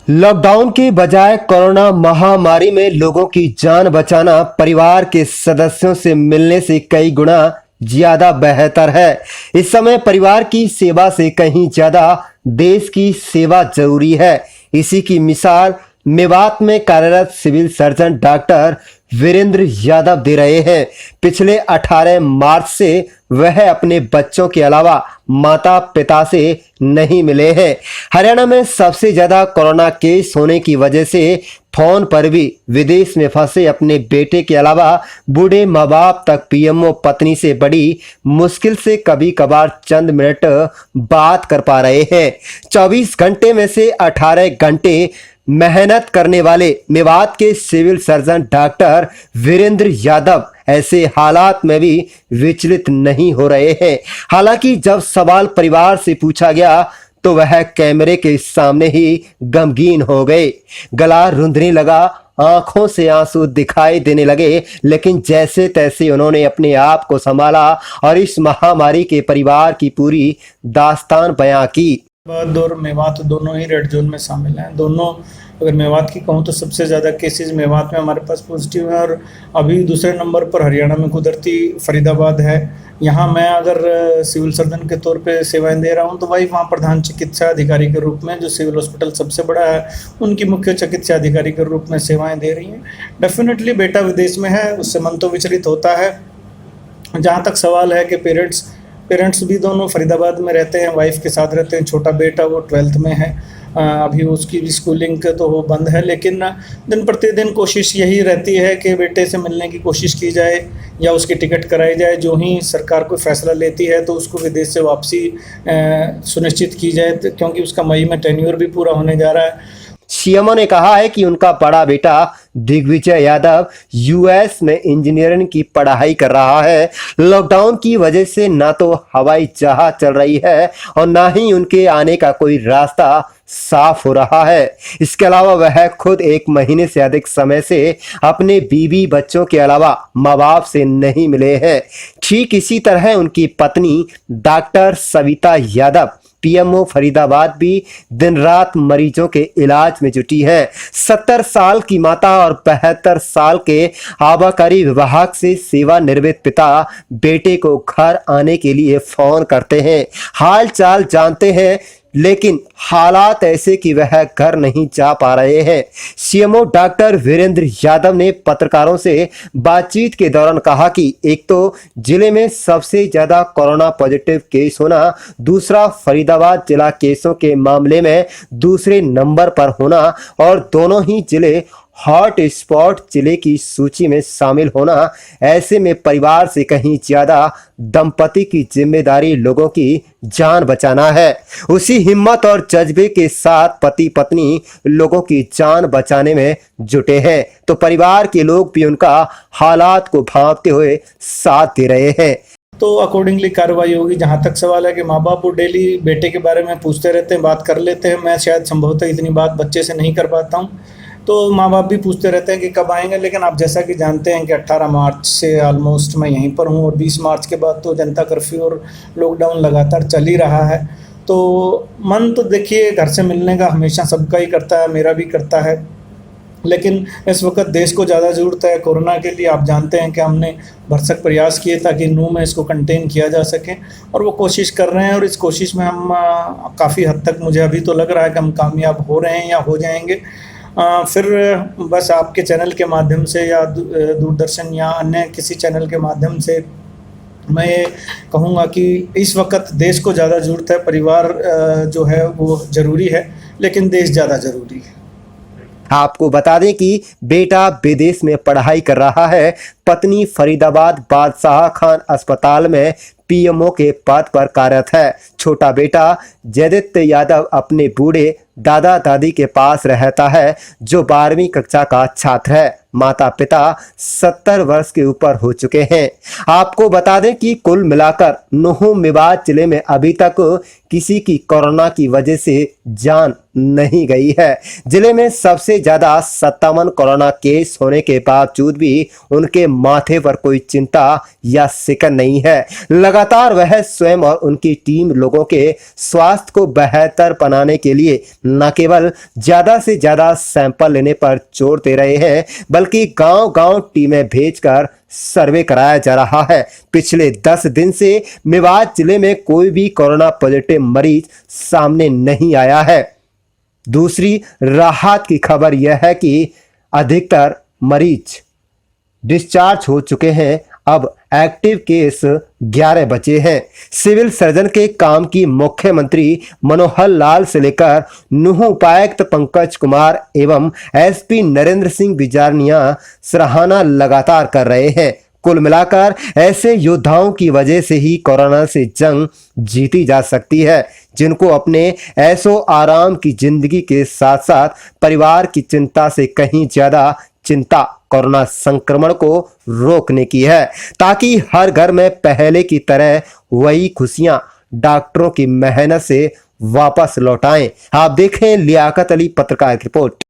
Lockdown की बजाय corona महामारी में लोगों की जान बचाना परिवार के सदस्यों से मिलने से कई गुना ज्यादा बेहतर है। इस समय परिवार की सेवा से कहीं ज्यादा देश की सेवा जरूरी है। इसी की मिसाल मेवात में कार्यरत civil surgeon doctor Virendra Yadav दे रहे हैं। पिछले 18 मार्च से वह अपने बच्चों के अलावा माता पिता से नहीं मिले हैं। हरियाणा में सबसे ज्यादा कोरोना केस होने की वजह से फोन पर भी विदेश में फंसे अपने बेटे के अलावा बूढ़े माँ बाप तक पीएमओ पत्नी से बड़ी मुश्किल से कभी कभार चंद मिनट बात कर पा रहे हैं। 24 घंटे में से 18 घंटे मेहनत करने वाले मेवात के civil surgeon doctor Virendra Yadav ऐसे हालात में भी विचलित नहीं हो रहे हैं। हालांकि जब सवाल परिवार से पूछा गया तो वह कैमरे के सामने ही गमगीन हो गए। गला रुंधने लगा, आंखों से आंसू दिखाई देने लगे, लेकिन जैसे तैसे उन्होंने अपने आप को संभाला और इस महामारी के परिवार की पूरी दास्तान बयां की। और मेवात दोनों ही रेड जोन में शामिल हैं। दोनों, अगर मेवात की कहूँ तो सबसे ज़्यादा केसेस मेवात में हमारे पास पॉजिटिव है, और अभी दूसरे नंबर पर हरियाणा में कुदरती फरीदाबाद है। यहाँ मैं अगर सिविल सर्जन के तौर पे सेवाएं दे रहा हूँ तो वही वहाँ प्रधान चिकित्सा अधिकारी के रूप में, जो सिविल हॉस्पिटल सबसे बड़ा है, उनकी मुख्य चिकित्सा अधिकारी के रूप में सेवाएँ दे रही हैं। डेफिनेटली बेटा विदेश में है, उससे मन तो विचलित होता है। जहाँ तक सवाल है कि पेरेंट्स भी दोनों फरीदाबाद में रहते हैं, वाइफ के साथ रहते हैं। छोटा बेटा वो 12th में है, अभी उसकी भी स्कूलिंग तो वो बंद है, लेकिन दिन प्रतिदिन कोशिश यही रहती है कि बेटे से मिलने की कोशिश की जाए या उसकी टिकट कराई जाए। जो ही सरकार कोई फैसला लेती है तो उसको विदेश से वापसी सुनिश्चित की जाए, क्योंकि उसका मई में टेन्योर भी पूरा होने जा रहा है। सीएमओ ने कहा है कि उनका बड़ा बेटा दिग्विजय यादव यूएस में इंजीनियरिंग की पढ़ाई कर रहा है। लॉकडाउन की वजह से ना तो हवाई जहाज चल रही है और ना ही उनके आने का कोई रास्ता साफ हो रहा है। इसके अलावा वह खुद 1 महीने से अधिक समय से अपने बीवी बच्चों के अलावा माँ बाप से नहीं मिले हैं। ठीक इसी तरह उनकी पत्नी डॉक्टर सविता यादव पीएमओ फरीदाबाद भी दिन रात मरीजों के इलाज में जुटी है। 70 साल की माता और 72 साल के आबाकारी विभाग से सेवानिवृत्त पिता बेटे को घर आने के लिए फोन करते हैं, हाल चाल जानते हैं, लेकिन हालात ऐसे कि वह घर नहीं जा पा रहे हैं। सीएमओ डॉक्टर वीरेंद्र यादव ने पत्रकारों से बातचीत के दौरान कहा कि एक तो जिले में सबसे ज्यादा कोरोना पॉजिटिव केस होना, दूसरा फरीदाबाद जिला केसों के मामले में दूसरे नंबर पर होना और दोनों ही जिले हॉट स्पॉट जिले की सूची में शामिल होना। ऐसे में परिवार से कहीं ज्यादा दंपति की जिम्मेदारी लोगों की जान बचाना है। उसी हिम्मत और जज्बे के साथ पति पत्नी लोगों की जान बचाने में जुटे हैं, तो परिवार के लोग भी उनका हालात को भांपते हुए साथ दे रहे हैं। तो अकॉर्डिंगली कार्रवाई होगी। जहाँ तक सवाल है कि माँ बाप वो डेली बेटे के बारे में पूछते रहते हैं, बात कर लेते हैं। मैं शायद संभवतः इतनी बात बच्चे से नहीं कर पाता हूँ, तो माँ बाप भी पूछते रहते हैं कि कब आएंगे। लेकिन आप जैसा कि जानते हैं कि 18 मार्च से ऑलमोस्ट मैं यहीं पर हूँ, और 20 मार्च के बाद तो जनता कर्फ्यू और लॉकडाउन लगातार चल ही रहा है। तो मन तो देखिए घर से मिलने का हमेशा सबका ही करता है, मेरा भी करता है, लेकिन इस वक्त देश को ज़्यादा ज़रूरत है कोरोना के लिए। आप जानते हैं कि हमने भरसक प्रयास किए ताकि नू में इसको कंटेन किया जा सके, और वो कोशिश कर रहे हैं, और इस कोशिश में हम काफ़ी हद तक, मुझे अभी तो लग रहा है कि हम कामयाब हो रहे हैं या हो जाएंगे। फिर बस आपके चैनल के माध्यम से या दूरदर्शन या अन्य किसी चैनल के माध्यम से मैं ये कहूँगा कि इस वक्त देश को ज़्यादा ज़रूरत है। परिवार जो है वो ज़रूरी है, लेकिन देश ज़्यादा ज़रूरी है। आपको बता दें कि बेटा विदेश में पढ़ाई कर रहा है, पत्नी फरीदाबाद बादशाह खान अस्पताल में पीएमओ के पद पर कार्यरत है। छोटा बेटा जयदत्त यादव अपने बूढ़े दादा दादी के पास रहता है, जो 12वीं कक्षा का छात्र है। माता पिता 70 वर्ष के ऊपर हो चुके हैं। आपको बता दें कि कुल मिलाकर नुहू मेवात जिले में अभी तक किसी की कोरोना की वजह से जान नहीं गई है। जिले में सबसे ज्यादा 57 कोरोना केस होने के बावजूद भी उनके माथे पर कोई चिंता या फिक्र नहीं है। लगातार वह स्वयं और उनकी टीम लोगों के स्वास्थ्य को बेहतर बनाने के लिए न केवल ज्यादा से ज्यादा सैंपल लेने पर जोर दे रहे हैं, बल्कि गांव-गांव टीमें भेजकर सर्वे कराया जा रहा है। पिछले 10 दिन से मेवात जिले में कोई भी कोरोना पॉजिटिव मरीज सामने नहीं आया है। दूसरी राहत की खबर यह है कि अधिकतर मरीज डिस्चार्ज हो चुके हैं। अब एक्टिव केस 11 बचे हैं। सिविल सर्जन के काम की मुख्यमंत्री मनोहर लाल से लेकर नुह उपायुक्त पंकज कुमार एवं एसपी नरेंद्र सिंह बिजारनिया सराहना लगातार कर रहे हैं। कुल मिलाकर ऐसे योद्धाओं की वजह से ही कोरोना से जंग जीती जा सकती है, जिनको अपने ऐशो आराम की जिंदगी के साथ साथ परिवार की चिंता से कहीं ज्यादा चिंता कोरोना संक्रमण को रोकने की है, ताकि हर घर में पहले की तरह वही खुशियां डॉक्टरों की मेहनत से वापस लौटाएं। आप देखें लियाकत अली पत्रकार की रिपोर्ट।